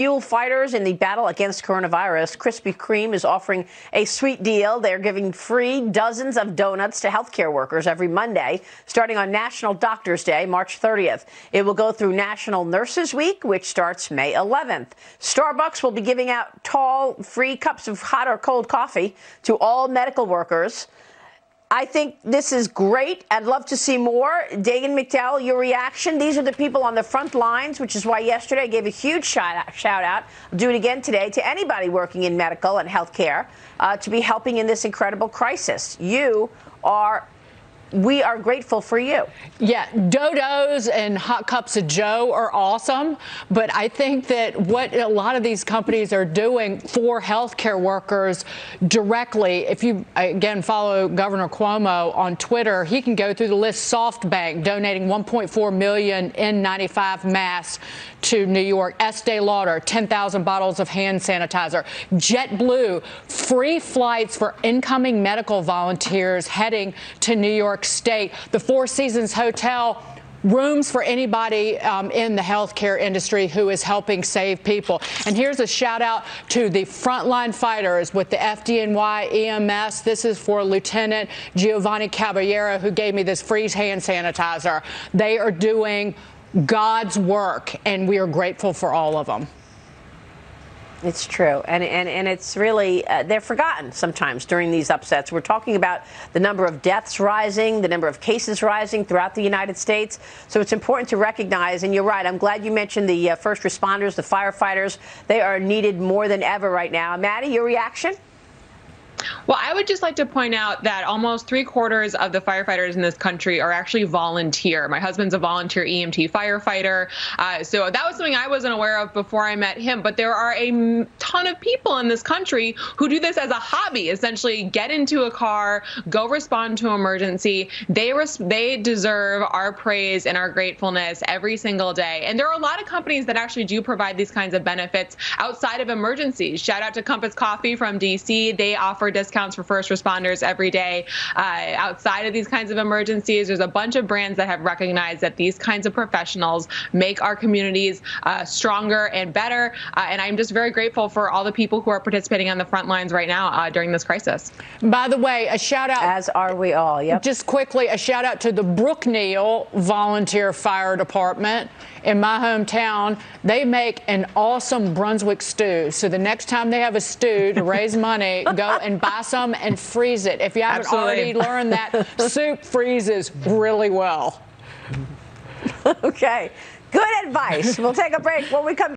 fuel fighters in the battle against coronavirus, Krispy Kreme is offering a sweet deal. They're giving free dozens of donuts to healthcare workers every Monday, starting on National Doctors Day, March 30th. It will go through National Nurses Week, which starts May 11th. Starbucks will be giving out tall, free cups of hot or cold coffee to all medical workers. I think this is great. I'd love to see more. Dagan McDowell, your reaction. These are the people on the front lines, which is why yesterday I gave a huge shout out. I'll do it again today to anybody working in medical and healthcare to be helping in this incredible crisis. We are grateful for you. Yeah, dodos and hot cups of joe are awesome, but I think that what a lot of these companies are doing for healthcare workers directly, if you, again, follow Governor Cuomo on Twitter, he can go through the list. SoftBank donating 1.4 million N95 masks to New York. Estee Lauder, 10,000 bottles of hand sanitizer. JetBlue, free flights for incoming medical volunteers heading to New York State. The Four Seasons Hotel, rooms for anybody in the healthcare industry who is helping save people. And here's a shout out to the frontline fighters with the FDNY EMS. This is for Lieutenant Giovanni Caballero, who gave me this free hand sanitizer. They are doing God's work, and we are grateful for all of them. It's true. And it's really, they're forgotten sometimes during these upsets. We're talking about the number of deaths rising, the number of cases rising throughout the United States. So it's important to recognize, and you're right, I'm glad you mentioned the first responders, the firefighters. They are needed more than ever right now. Mattie, your reaction? Well, I would just like to point out that almost 3/4 of the firefighters in this country are actually volunteer. My husband's a volunteer EMT firefighter. So that was something I wasn't aware of before I met him. But there are a ton of people in this country who do this as a hobby, essentially get into a car, go respond to emergency. They deserve our praise and our gratefulness every single day. And there are a lot of companies that actually do provide these kinds of benefits outside of emergencies. Shout out to Compass Coffee from DC. They offer discounts for first responders every day. Outside of these kinds of emergencies, there's a bunch of brands that have recognized that these kinds of professionals make our communities stronger and better. And I'm just very grateful for all the people who are participating on the front lines right now during this crisis. By the way, a shout out. As are we all. Yep. Just quickly, a shout out to the Brookneal Volunteer Fire Department in my hometown. They make an awesome Brunswick stew. So the next time they have a stew to raise money, go and buy some and freeze it. If you haven't already learned that, soup freezes really well. Okay. Good advice. We'll take a break when we come